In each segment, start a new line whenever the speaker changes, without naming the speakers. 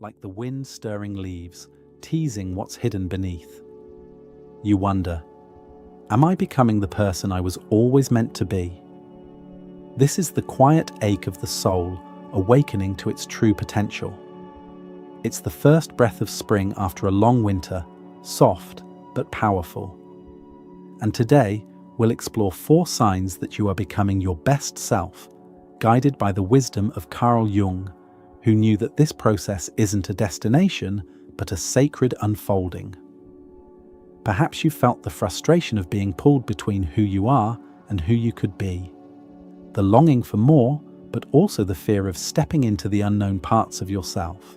like the wind stirring leaves, teasing what's hidden beneath. You wonder, am I becoming the person I was always meant to be? This is the quiet ache of the soul, awakening to its true potential. It's the first breath of spring after a long winter, soft but powerful. And today, we'll explore 4 signs that you are becoming your best self, guided by the wisdom of Carl Jung, who knew that this process isn't a destination, but a sacred unfolding. Perhaps you felt the frustration of being pulled between who you are and who you could be. The longing for more, but also the fear of stepping into the unknown parts of yourself.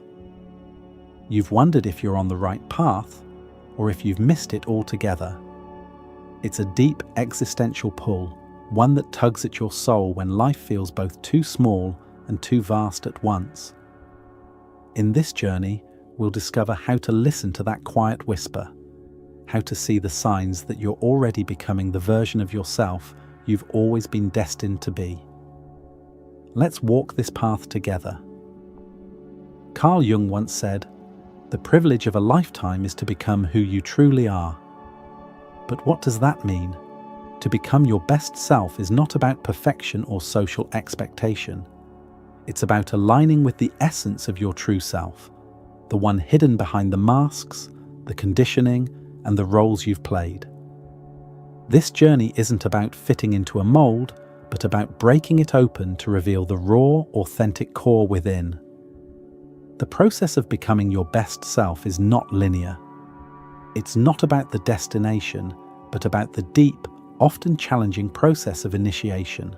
You've wondered if you're on the right path, or if you've missed it altogether. It's a deep existential pull, one that tugs at your soul when life feels both too small and too vast at once. In this journey, we'll discover how to listen to that quiet whisper, how to see the signs that you're already becoming the version of yourself you've always been destined to be. Let's walk this path together. Carl Jung once said, "The privilege of a lifetime is to become who you truly are." But what does that mean? To become your best self is not about perfection or social expectation. It's about aligning with the essence of your true self, the one hidden behind the masks, the conditioning, and the roles you've played. This journey isn't about fitting into a mold, but about breaking it open to reveal the raw, authentic core within. The process of becoming your best self is not linear. It's not about the destination, but about the deep, often challenging process of initiation,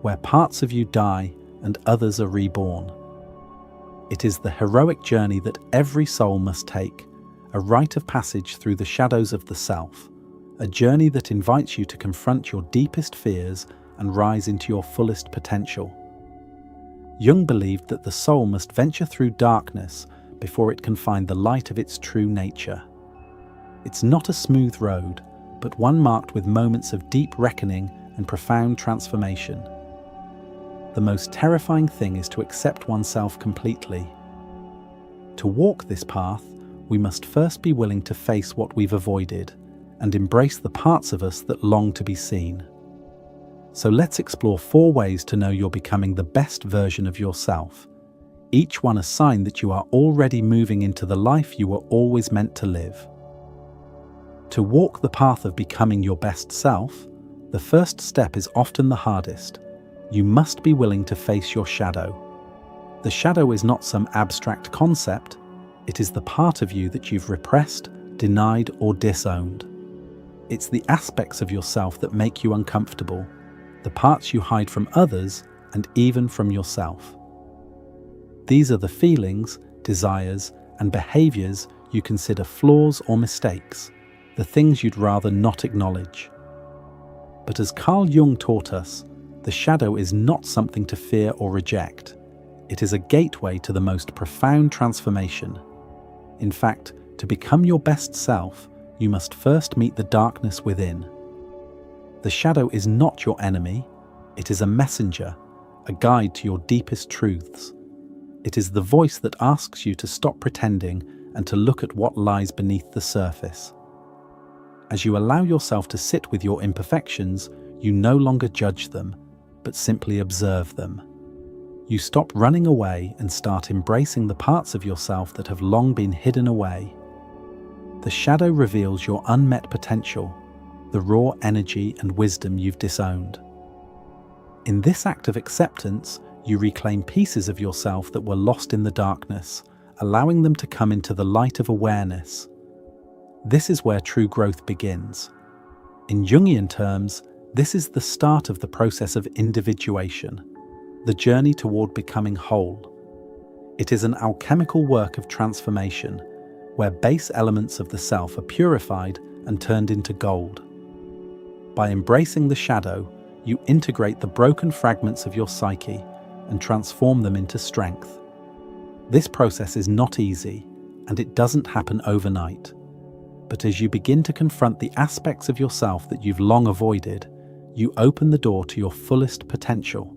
where parts of you die and others are reborn. It is the heroic journey that every soul must take, a rite of passage through the shadows of the self, a journey that invites you to confront your deepest fears and rise into your fullest potential. Jung believed that the soul must venture through darkness before it can find the light of its true nature. It's not a smooth road, but one marked with moments of deep reckoning and profound transformation. The most terrifying thing is to accept oneself completely. To walk this path, we must first be willing to face what we've avoided and embrace the parts of us that long to be seen. So let's explore 4 ways to know you're becoming the best version of yourself, each one a sign that you are already moving into the life you were always meant to live. To walk the path of becoming your best self, the first step is often the hardest. You must be willing to face your shadow. The shadow is not some abstract concept, it is the part of you that you've repressed, denied, or disowned. It's the aspects of yourself that make you uncomfortable, the parts you hide from others and even from yourself. These are the feelings, desires, and behaviors you consider flaws or mistakes, the things you'd rather not acknowledge. But as Carl Jung taught us, the shadow is not something to fear or reject. It is a gateway to the most profound transformation. In fact, to become your best self, you must first meet the darkness within. The shadow is not your enemy, it is a messenger, a guide to your deepest truths. It is the voice that asks you to stop pretending and to look at what lies beneath the surface. As you allow yourself to sit with your imperfections, you no longer judge them, but simply observe them. You stop running away and start embracing the parts of yourself that have long been hidden away. The shadow reveals your unmet potential, the raw energy and wisdom you've disowned. In this act of acceptance, you reclaim pieces of yourself that were lost in the darkness, allowing them to come into the light of awareness. This is where true growth begins. In Jungian terms, this is the start of the process of individuation, the journey toward becoming whole. It is an alchemical work of transformation, where base elements of the self are purified and turned into gold. By embracing the shadow, you integrate the broken fragments of your psyche and transform them into strength. This process is not easy, and it doesn't happen overnight. But as you begin to confront the aspects of yourself that you've long avoided, you open the door to your fullest potential.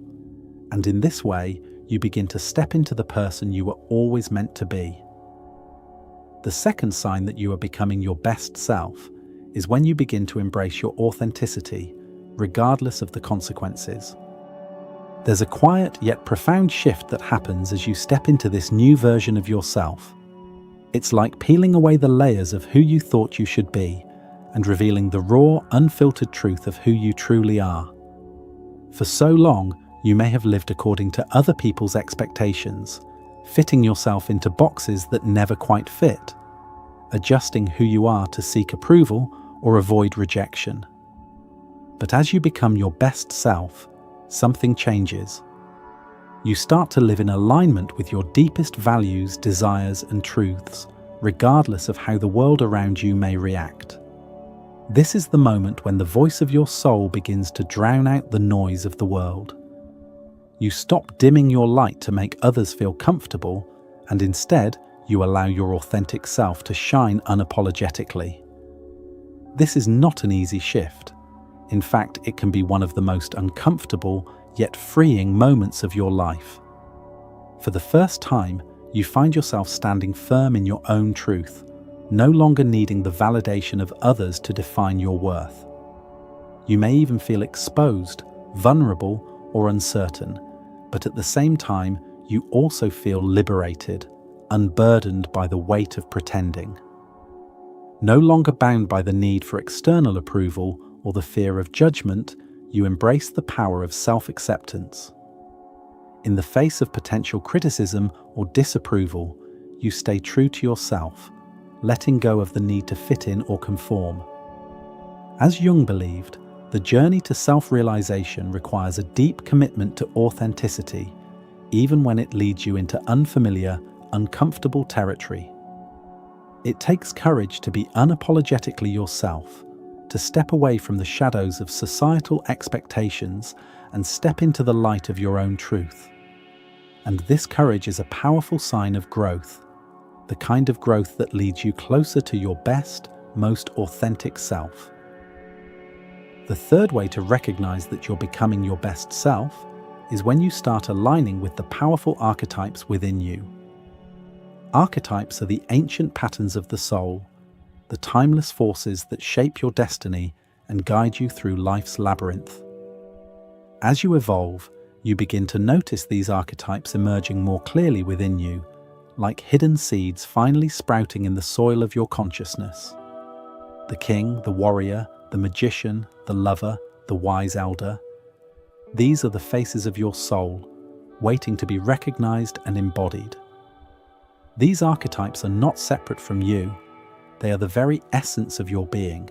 And in this way, you begin to step into the person you were always meant to be. The second sign that you are becoming your best self is when you begin to embrace your authenticity, regardless of the consequences. There's a quiet yet profound shift that happens as you step into this new version of yourself. It's like peeling away the layers of who you thought you should be and revealing the raw, unfiltered truth of who you truly are. For so long, you may have lived according to other people's expectations, fitting yourself into boxes that never quite fit, adjusting who you are to seek approval or avoid rejection. But as you become your best self, something changes. You start to live in alignment with your deepest values, desires, and truths, regardless of how the world around you may react. This is the moment when the voice of your soul begins to drown out the noise of the world. You stop dimming your light to make others feel comfortable, and instead, you allow your authentic self to shine unapologetically. This is not an easy shift. In fact, it can be one of the most uncomfortable yet freeing moments of your life. For the first time, you find yourself standing firm in your own truth, no longer needing the validation of others to define your worth. You may even feel exposed, vulnerable, or uncertain, but at the same time, you also feel liberated, unburdened by the weight of pretending. No longer bound by the need for external approval or the fear of judgment, you embrace the power of self-acceptance. In the face of potential criticism or disapproval, you stay true to yourself, letting go of the need to fit in or conform. As Jung believed, the journey to self-realization requires a deep commitment to authenticity, even when it leads you into unfamiliar, uncomfortable territory. It takes courage to be unapologetically yourself, to step away from the shadows of societal expectations and step into the light of your own truth. And this courage is a powerful sign of growth, the kind of growth that leads you closer to your best, most authentic self. The third way to recognize that you're becoming your best self is when you start aligning with the powerful archetypes within you. Archetypes are the ancient patterns of the soul, the timeless forces that shape your destiny and guide you through life's labyrinth. As you evolve, you begin to notice these archetypes emerging more clearly within you, like hidden seeds finally sprouting in the soil of your consciousness. The king, the warrior, the magician, the lover, the wise elder. These are the faces of your soul, waiting to be recognized and embodied. These archetypes are not separate from you. They are the very essence of your being,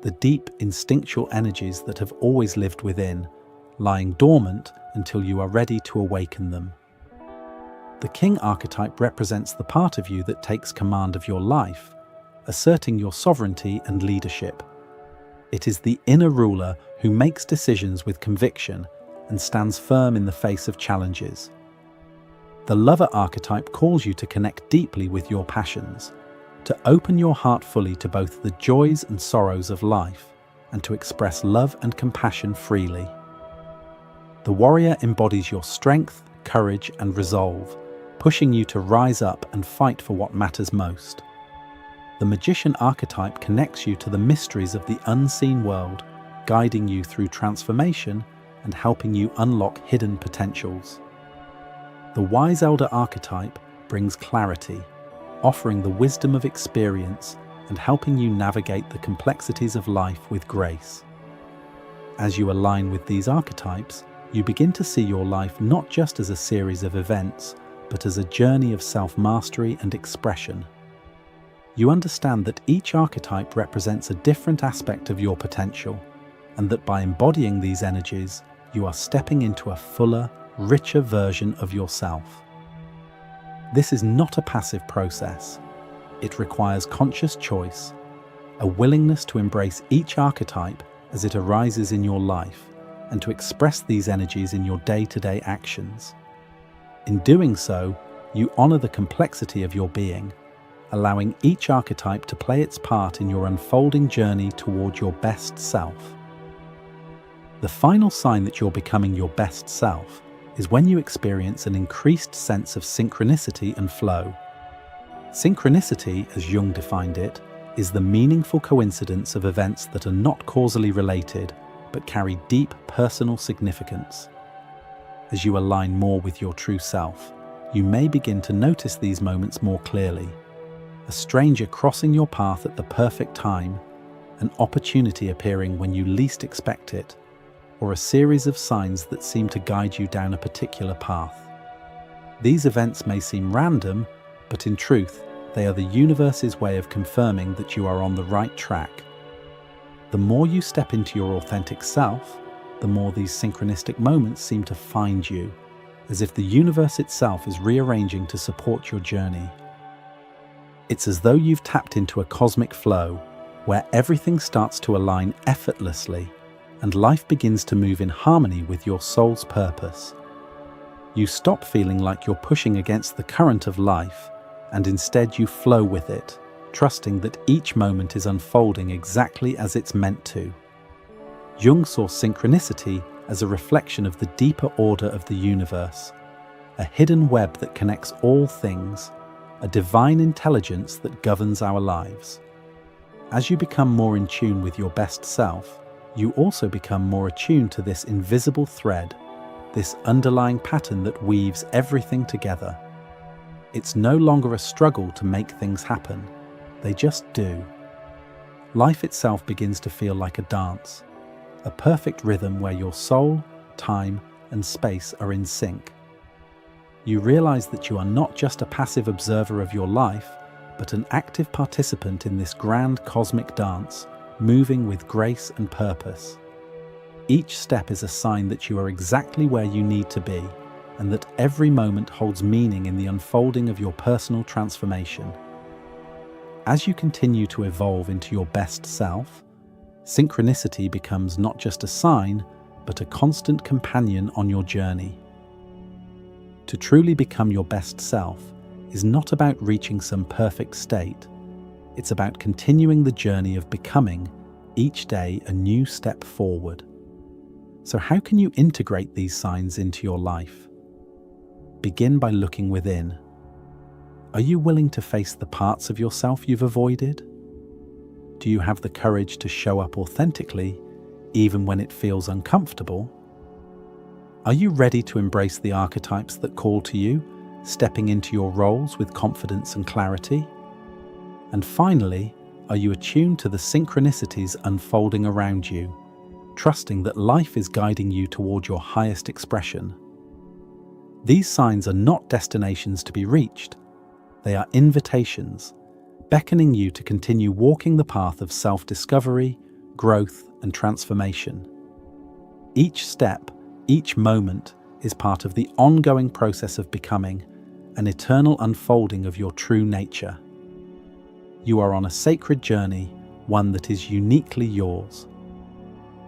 the deep instinctual energies that have always lived within, lying dormant until you are ready to awaken them. The king archetype represents the part of you that takes command of your life, asserting your sovereignty and leadership. It is the inner ruler who makes decisions with conviction and stands firm in the face of challenges. The lover archetype calls you to connect deeply with your passions, to open your heart fully to both the joys and sorrows of life, and to express love and compassion freely. The warrior embodies your strength, courage, and resolve, pushing you to rise up and fight for what matters most. The magician archetype connects you to the mysteries of the unseen world, guiding you through transformation and helping you unlock hidden potentials. The wise elder archetype brings clarity, offering the wisdom of experience and helping you navigate the complexities of life with grace. As you align with these archetypes, you begin to see your life not just as a series of events, but as a journey of self-mastery and expression. You understand that each archetype represents a different aspect of your potential, and that by embodying these energies, you are stepping into a fuller, richer version of yourself. This is not a passive process. It requires conscious choice, a willingness to embrace each archetype as it arises in your life, and to express these energies in your day-to-day actions. In doing so, you honor the complexity of your being, allowing each archetype to play its part in your unfolding journey toward your best self. The final sign that you're becoming your best self is when you experience an increased sense of synchronicity and flow. Synchronicity, as Jung defined it, is the meaningful coincidence of events that are not causally related, but carry deep personal significance. As you align more with your true self, you may begin to notice these moments more clearly. A stranger crossing your path at the perfect time, an opportunity appearing when you least expect it, or a series of signs that seem to guide you down a particular path. These events may seem random, but in truth, they are the universe's way of confirming that you are on the right track. The more you step into your authentic self, the more these synchronistic moments seem to find you, as if the universe itself is rearranging to support your journey. It's as though you've tapped into a cosmic flow, where everything starts to align effortlessly, and life begins to move in harmony with your soul's purpose. You stop feeling like you're pushing against the current of life, and instead you flow with it, trusting that each moment is unfolding exactly as it's meant to. Jung saw synchronicity as a reflection of the deeper order of the universe, a hidden web that connects all things, a divine intelligence that governs our lives. As you become more in tune with your best self, you also become more attuned to this invisible thread, this underlying pattern that weaves everything together. It's no longer a struggle to make things happen. They just do. Life itself begins to feel like a dance, a perfect rhythm where your soul, time, and space are in sync. You realize that you are not just a passive observer of your life, but an active participant in this grand cosmic dance, moving with grace and purpose. Each step is a sign that you are exactly where you need to be, and that every moment holds meaning in the unfolding of your personal transformation. As you continue to evolve into your best self, synchronicity becomes not just a sign, but a constant companion on your journey. To truly become your best self is not about reaching some perfect state. It's about continuing the journey of becoming, each day a new step forward. So how can you integrate these signs into your life? Begin by looking within. Are you willing to face the parts of yourself you've avoided? Do you have the courage to show up authentically, even when it feels uncomfortable? Are you ready to embrace the archetypes that call to you, stepping into your roles with confidence and clarity? And finally, are you attuned to the synchronicities unfolding around you, trusting that life is guiding you toward your highest expression? These signs are not destinations to be reached. They are invitations, beckoning you to continue walking the path of self-discovery, growth, and transformation. Each step, each moment, is part of the ongoing process of becoming, an eternal unfolding of your true nature. You are on a sacred journey, one that is uniquely yours.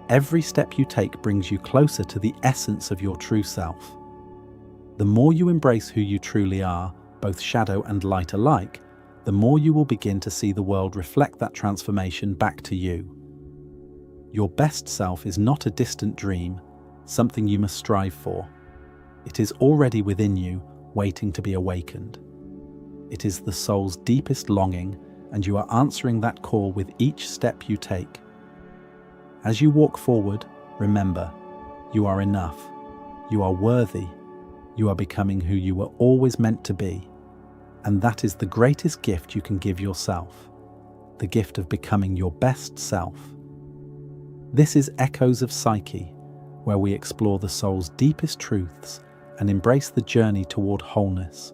Every step you take brings you closer to the essence of your true self. The more you embrace who you truly are, both shadow and light alike, the more you will begin to see the world reflect that transformation back to you. Your best self is not a distant dream, something you must strive for. It is already within you, waiting to be awakened. It is the soul's deepest longing, and you are answering that call with each step you take. As you walk forward, remember, you are enough. You are worthy. You are becoming who you were always meant to be. And that is the greatest gift you can give yourself, the gift of becoming your best self. This is Echoes of Psyche, where we explore the soul's deepest truths and embrace the journey toward wholeness.